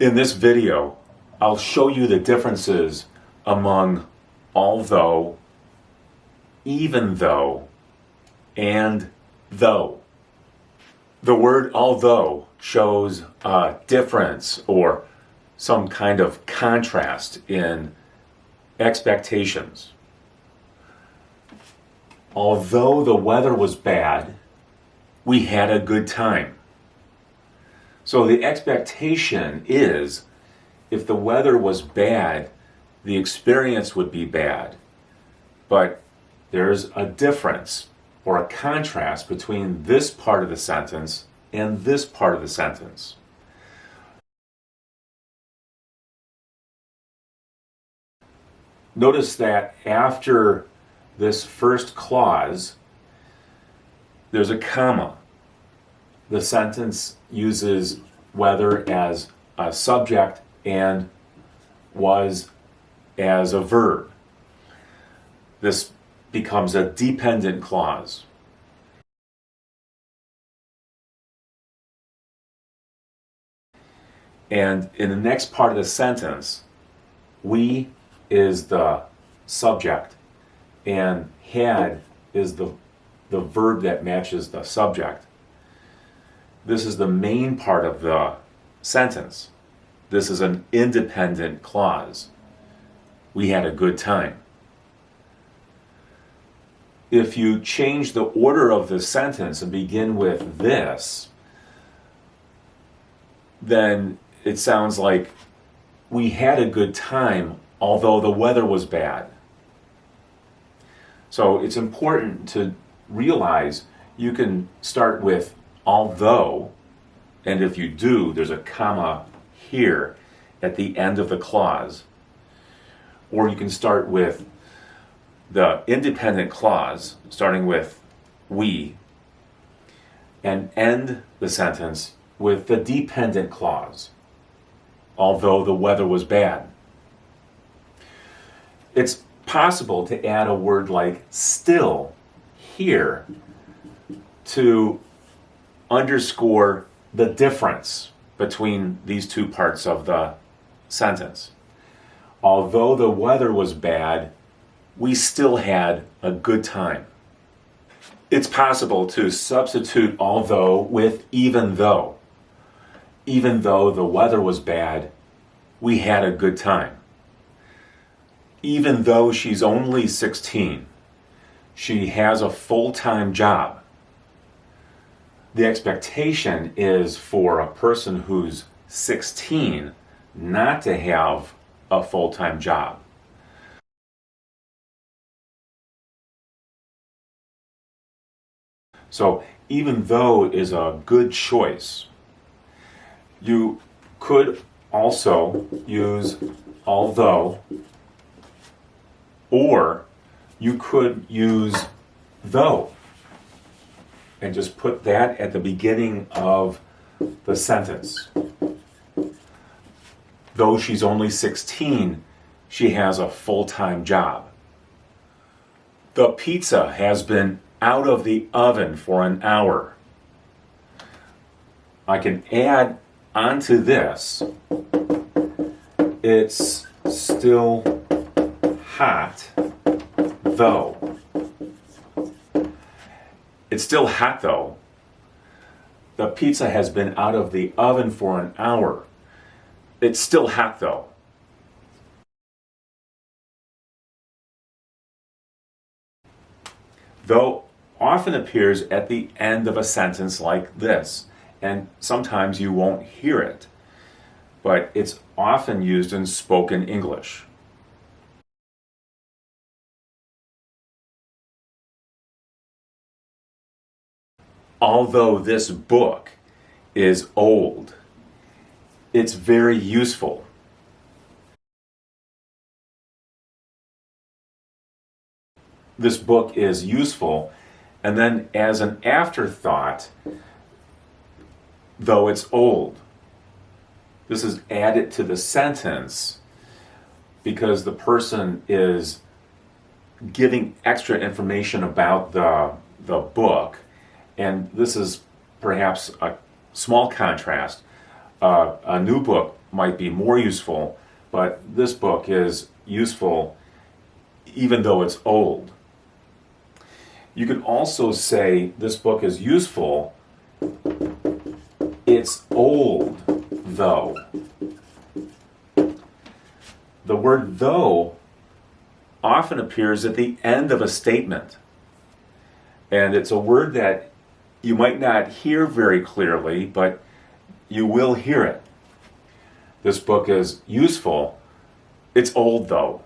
In this video, I'll show you the differences among although, even though, and though. The word although shows a difference or some kind of contrast in expectations. Although the weather was bad, we had a good time. So the expectation is if the weather was bad, the experience would be bad. But there's a difference or a contrast between this part of the sentence and this part of the sentence. Notice that after this first clause, there's a comma. The sentence uses whether as a subject and was as a verb. This becomes a dependent clause. And in the next part of the sentence, we is the subject and had is the verb that matches the subject. This is the main part of the sentence. This is an independent clause. We had a good time. If you change the order of the sentence and begin with this, then it sounds like we had a good time although the weather was bad. So it's important to realize you can start with although, and if you do, there's a comma here at the end of the clause. Or you can start with the independent clause, starting with we, and end the sentence with the dependent clause, although the weather was bad. It's possible to add a word like still here to underscore the difference between these two parts of the sentence. Although the weather was bad, we still had a good time. It's possible to substitute although with even though. Even though the weather was bad, we had a good time. Even though she's only 16, she has a full-time job. The expectation is for a person who's 16 not to have a full-time job. So even though is a good choice. You could also use although, or you could use though and just put that at the beginning of the sentence. Though she's only 16, she has a full-time job. The pizza has been out of the oven for an hour. I can add onto this, it's still hot, though. It's still hot, though. The pizza has been out of the oven for an hour. It's still hot, though. Though often appears at the end of a sentence like this, and sometimes you won't hear it, but it's often used in spoken English. Although this book is old, it's very useful. This book is useful, and then as an afterthought, though it's old. This is added to the sentence because the person is giving extra information about the book, and this is perhaps a small contrast. A new book might be more useful, but this book is useful even though it's old. You could also say this book is useful, it's old though. The word though often appears at the end of a statement. And it's a word that you might not hear very clearly, but you will hear it. This book is useful, it's old though.